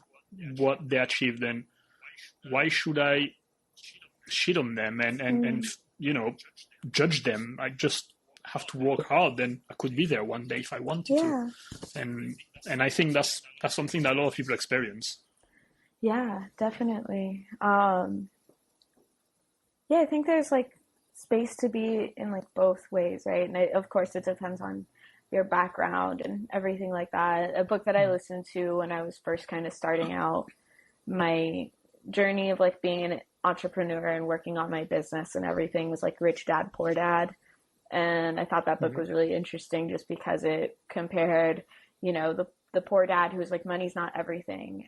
what they achieved, and why should I shit on them and you know, judge them? I just have to work hard, and I could be there one day if I wanted to. And I think that's something that a lot of people experience. Yeah, definitely. Yeah, I think there's like space to be in like both ways, right? And of course, it depends on your background and everything like that. A book that I listened to when I was first kind of starting out my journey of like being an entrepreneur and working on my business and everything was like Rich Dad, Poor Dad. And I thought that book was really interesting just because it compared, you know, the poor dad who was like, money's not everything.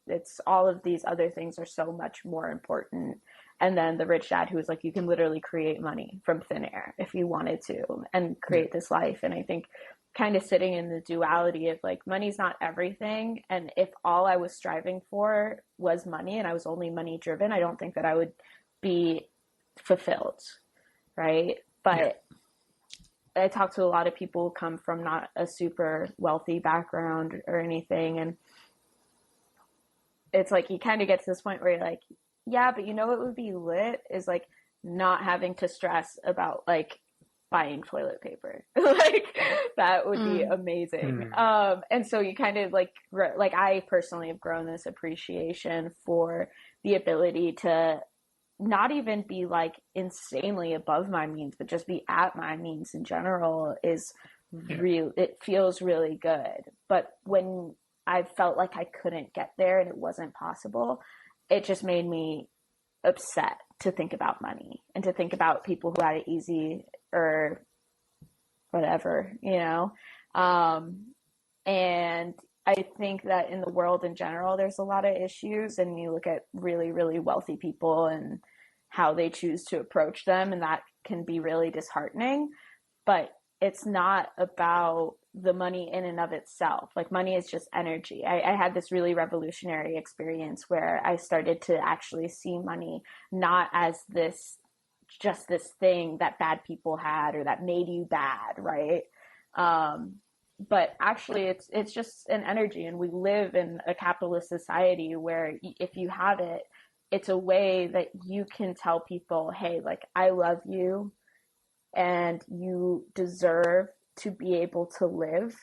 It's all of these other things are so much more important. And then the rich dad who was like, you can literally create money from thin air if you wanted to and create this life. And I think kind of sitting in the duality of like, money's not everything. And if all I was striving for was money and I was only money driven, I don't think that I would be fulfilled. Right. But I talk to a lot of people who come from not a super wealthy background or anything. And it's like, you kind of get to this point where you're like, yeah, but you know what would be lit is like not having to stress about like buying toilet paper. Like that would be amazing. And so you kind of like I personally have grown this appreciation for the ability to not even be like insanely above my means, but just be at my means in general is real. It feels really good. But when I felt like I couldn't get there and it wasn't possible, it just made me upset to think about money and to think about people who had it easy or whatever, you know? And I think that in the world in general, there's a lot of issues, and you look at really, really wealthy people and how they choose to approach them, and that can be really disheartening. But it's not about the money in and of itself. Like money is just energy. I had this really revolutionary experience where I started to actually see money not as just this thing that bad people had or that made you bad, right? But actually it's just an energy, and we live in a capitalist society where if you have it, it's a way that you can tell people, hey, like, I love you and you deserve to be able to live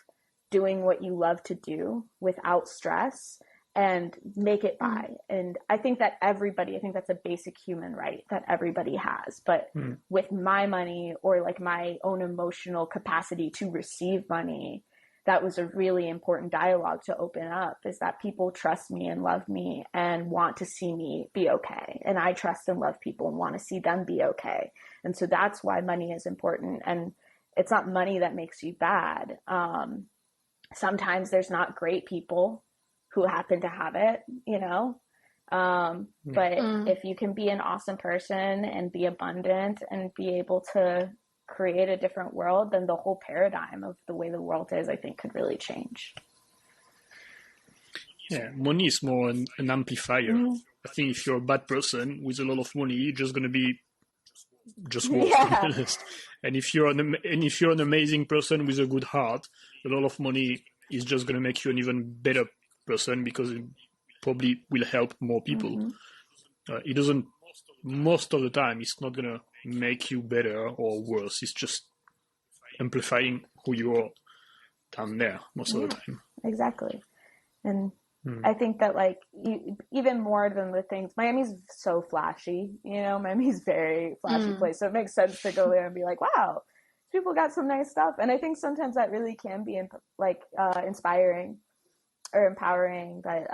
doing what you love to do without stress and make it by. And I think that's a basic human right that everybody has. But with my money or like my own emotional capacity to receive money, that was a really important dialogue to open up, is that people trust me and love me and want to see me be okay. And I trust and love people and want to see them be okay. And so that's why money is important. And it's not money that makes you bad. Sometimes there's not great people who happen to have it, you know? But if you can be an awesome person and be abundant and be able to create a different world, then the whole paradigm of the way the world is, I think, could really change. Yeah, money is more an amplifier I think if you're a bad person with a lot of money, you're just going to be just worse, Yeah. to be honest. And if you're an amazing person with a good heart, a lot of money is just going to make you an even better person because it probably will help more people. It doesn't, most of the time, it's not going to make you better or worse. It's just amplifying who you are down there most of the time. Exactly. And I think that like even more than the things, Miami's so flashy, you know, Miami's very flashy place. So it makes sense to go there and be like, wow, people got some nice stuff. And I think sometimes that really can be inspiring or empowering. But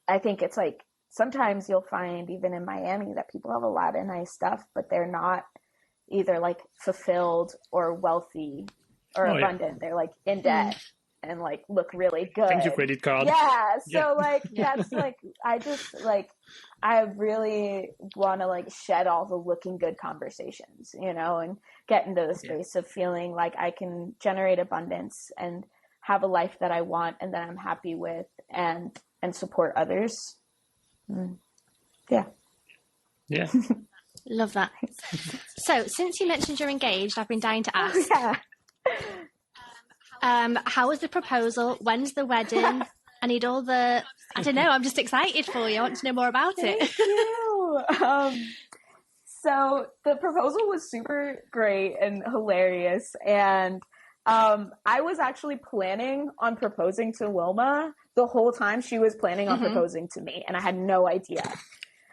I think it's like, sometimes you'll find even in Miami that people have a lot of nice stuff, but they're not either like fulfilled or wealthy or abundant. They're like in debt and like look really good. Thank you, credit card. Yeah. So like, that's like, I really want to like shed all the looking good conversations, you know, and get into the space of feeling like I can generate abundance and have a life that I want and that I'm happy with and support others. Yeah. Love that. So since you mentioned you're engaged, I've been dying to ask. How was the proposal? When's the wedding? I need all the, I don't know, I'm just excited for you. I want to know more about it. Thank you. So the proposal was super great and hilarious. And I was actually planning on proposing to Wilma the whole time she was planning on proposing to me. And I had no idea.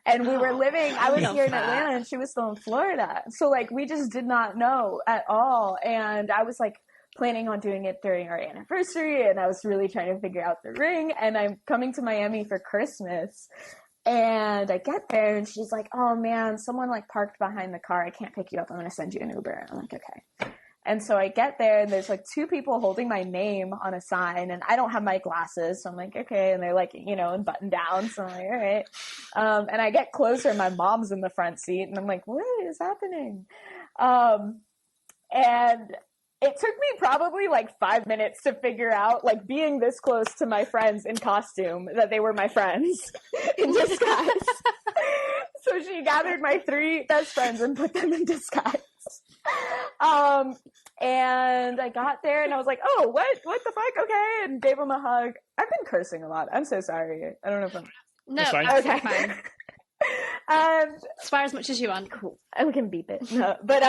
And we were I was here in Atlanta and she was still in Florida. So like, we just did not know at all. And I was like planning on doing it during our anniversary. And I was really trying to figure out the ring. And I'm coming to Miami for Christmas. And I get there and she's like, oh man, someone like parked behind the car. I can't pick you up. I'm going to send you an Uber. I'm like, okay. And so I get there and there's like two people holding my name on a sign and I don't have my glasses. So I'm like, okay. And they're like, you know, in button down. So I'm like, all right. And I get closer and my mom's in the front seat and I'm like, what is happening? And it took me probably like 5 minutes to figure out, like being this close to my friends in costume, that they were my friends in disguise. So she gathered my 3 best friends and put them in disguise. And I got there and I was like, oh, what the fuck? Okay. And gave him a hug. I've been cursing a lot. I'm so sorry. I don't know if I'm... No, okay. Fine. Swear as much as you want. Cool. We can beep it. No, but,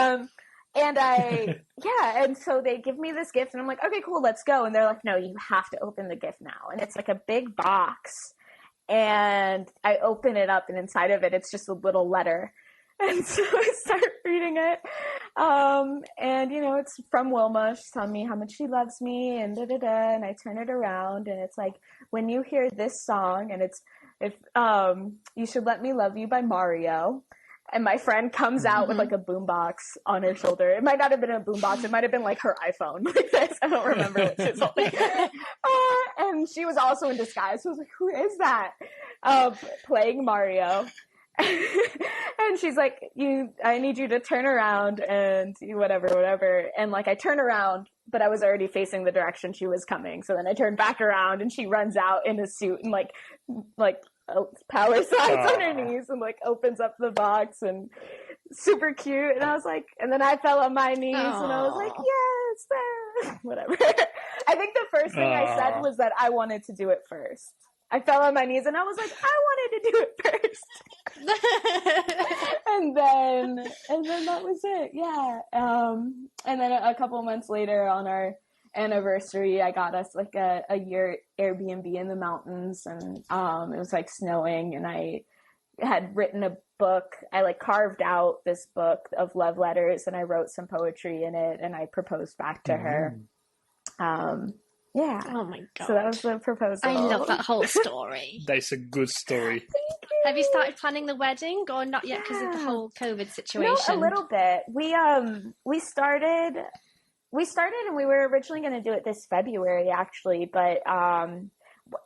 and so they give me this gift and I'm like, okay, cool, let's go. And they're like, no, you have to open the gift now. And it's like a big box. And I open it up and inside of it, it's just a little letter. And so I start reading it. And you know, it's from Wilma. She's telling me how much she loves me and da-da-da. And I turn it around and it's like, when you hear this song and it's, You Should Let Me Love You by Mario. And my friend comes out with like a boombox on her shoulder. It might not have been a boombox. It might have been like her iPhone like this. I don't remember what she was holding. And she was also in disguise. So I was like, who is that? Playing Mario. And she's like, I need you to turn around and whatever. And like, I turn around, but I was already facing the direction she was coming. So then I turn back around and she runs out in a suit and like power slides on her knees and like opens up the box and super cute. And I was like, and then I fell on my knees and I was like, yes, whatever. I think the first thing I said was that I wanted to do it first. I fell on my knees and I was like, I wanted to do it first. and then that was it. Yeah. And then a couple months later on our anniversary, I got us like a year Airbnb in the mountains and it was like snowing and I had written a book. I like carved out this book of love letters and I wrote some poetry in it and I proposed back to her. Yeah. Oh my God. So that was the proposal. I love that whole story. That's a good story. Thank you. Have you started planning the wedding or not yet because of the whole COVID situation? No, a little bit. We started and we were originally going to do it this February actually, but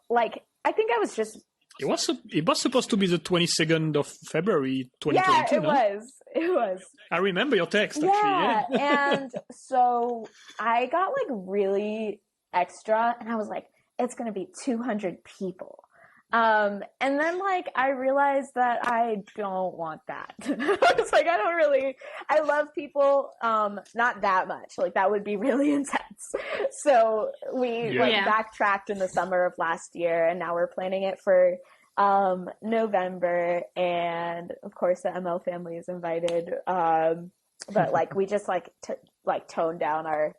like I think I was just It was supposed to be the 22nd of February 2022. Yeah, it was. I remember your text actually. Yeah. And so I got like really extra and I was like, it's going to be 200 people. And then like I realized that I don't want that. It's like I love people, not that much. Like that would be really intense. So we backtracked in the summer of last year, and now we're planning it for November, and of course the ML family is invited. But like we just toned down our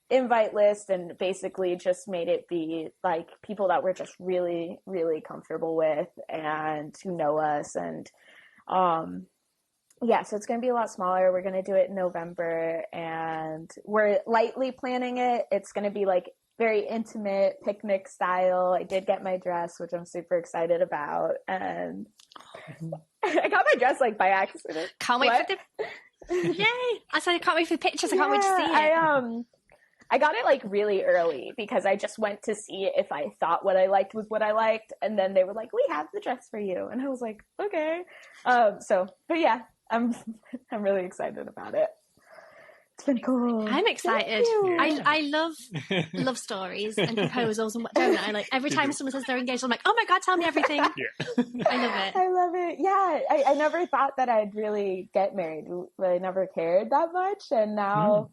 invite list and basically just made it be like people that we're just really, really comfortable with and who know us. And so it's going to be a lot smaller. We're going to do it in November, and we're lightly planning it. It's going to be like very intimate picnic style. I did get my dress, which I'm super excited about. And I got my dress like by accident. Can't wait for the yay! I said I can't wait for the pictures. I can't wait to see it. I got it like really early because I just went to see if I thought what I liked was what I liked, and then they were like, "We have the dress for you," and I was like, "Okay." But yeah, I'm really excited about it. It's been cool. I'm excited. I love stories and proposals and what don't I? Like every time someone says they're engaged, I'm like, "Oh my God, tell me everything." Yeah. I love it. I love it. Yeah, I never thought that I'd really get married. I never cared that much, and now.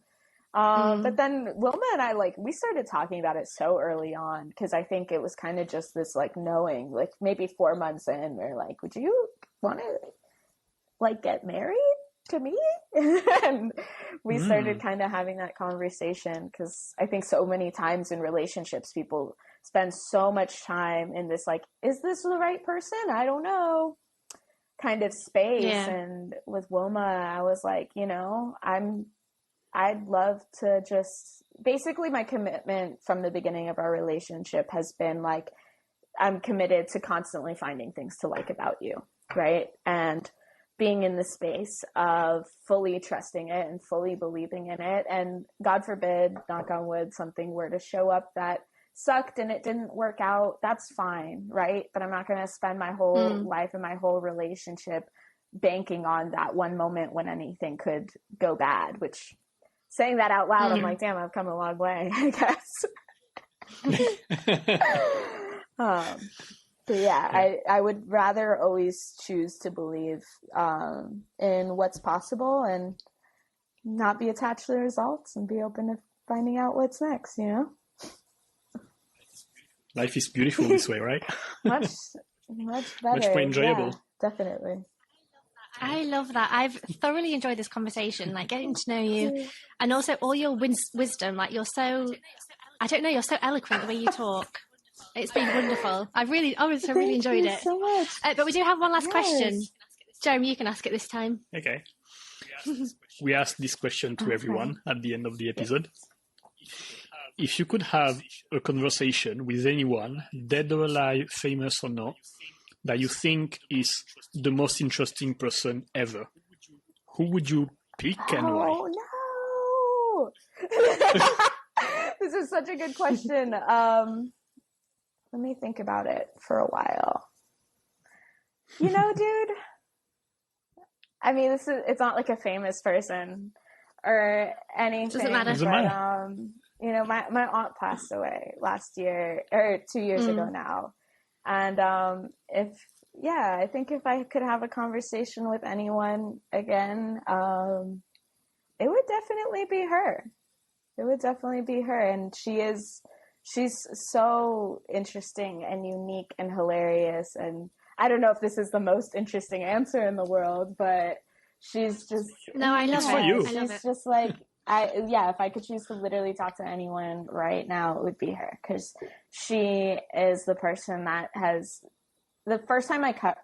But then Wilma and I, like, we started talking about it so early on because I think it was kind of just this, like, knowing, like, maybe 4 months in, we're like, would you want to, like, get married to me? And we started kind of having that conversation because I think so many times in relationships, people spend so much time in this, like, is this the right person? I don't know kind of space. Yeah. And with Wilma, I was like, you know, I'd love to just, basically my commitment from the beginning of our relationship has been like, I'm committed to constantly finding things to like about you, right? And being in the space of fully trusting it and fully believing in it. And God forbid, knock on wood, something were to show up that sucked and it didn't work out, that's fine, right? But I'm not going to spend my whole life and my whole relationship banking on that one moment when anything could go bad, which... Saying that out loud, I'm like, damn, I've come a long way, I guess. But yeah, I would rather always choose to believe in what's possible and not be attached to the results and be open to finding out what's next, you know? Life is beautiful this way, right? much better. Much more enjoyable. Yeah, definitely. I love that. I've thoroughly enjoyed this conversation, like getting to know you, and also all your wisdom. Like you're so, I don't know, you're so eloquent the way you talk. It's been wonderful. I really enjoyed it. So much. But we do have one last question. Jeremy, you can ask it this time. Okay. We ask this question to everyone at the end of the episode. If you could have a conversation with anyone, dead or alive, famous or not, that you think is the most interesting person ever, who would you pick and why? Oh, no! This is such a good question. Let me think about it for a while. You know, dude, I mean, it's not like a famous person or anything. Doesn't matter. But, you know, my aunt passed away last year, or 2 years ago now. And I think if I could have a conversation with anyone again, it would definitely be her. It would definitely be her. And she's so interesting and unique and hilarious. And I don't know if this is the most interesting answer in the world, but she's just... No, I love it. You. She's just like... if I could choose to literally talk to anyone right now, it would be her, because she is the person that has... The first time I cut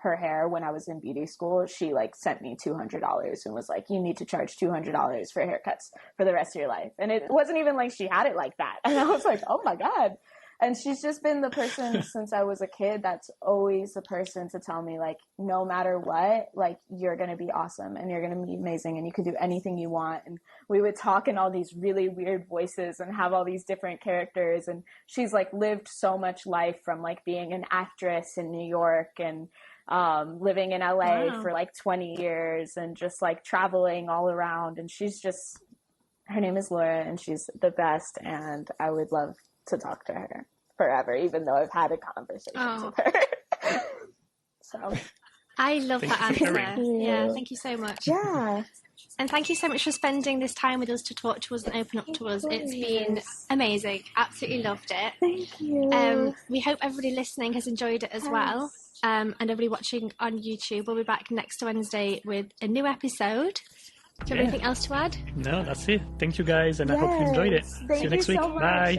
her hair when I was in beauty school, she like sent me $200 and was like, you need to charge $200 for haircuts for the rest of your life. And it wasn't even like she had it like that. And I was like, oh my God. And she's just been the person since I was a kid that's always the person to tell me, like, no matter what, like, you're going to be awesome and you're going to be amazing and you can do anything you want. And we would talk in all these really weird voices and have all these different characters. And she's like lived so much life from like being an actress in New York and living in LA for like 20 years and just like traveling all around. And she's just, her name is Laura and she's the best. And I would love to talk to her. forever, even though I've had a conversation with her. So I love that answer. Yeah, thank you so much. Yeah. And thank you so much for spending this time with us to talk to us and open up to us. It's been amazing. Absolutely loved it. Thank you. We hope everybody listening has enjoyed it as well. And everybody watching on YouTube, we'll be back next Wednesday with a new episode. Do you have anything else to add? No, that's it. Thank you guys, and I hope you enjoyed it. See you next week. Bye.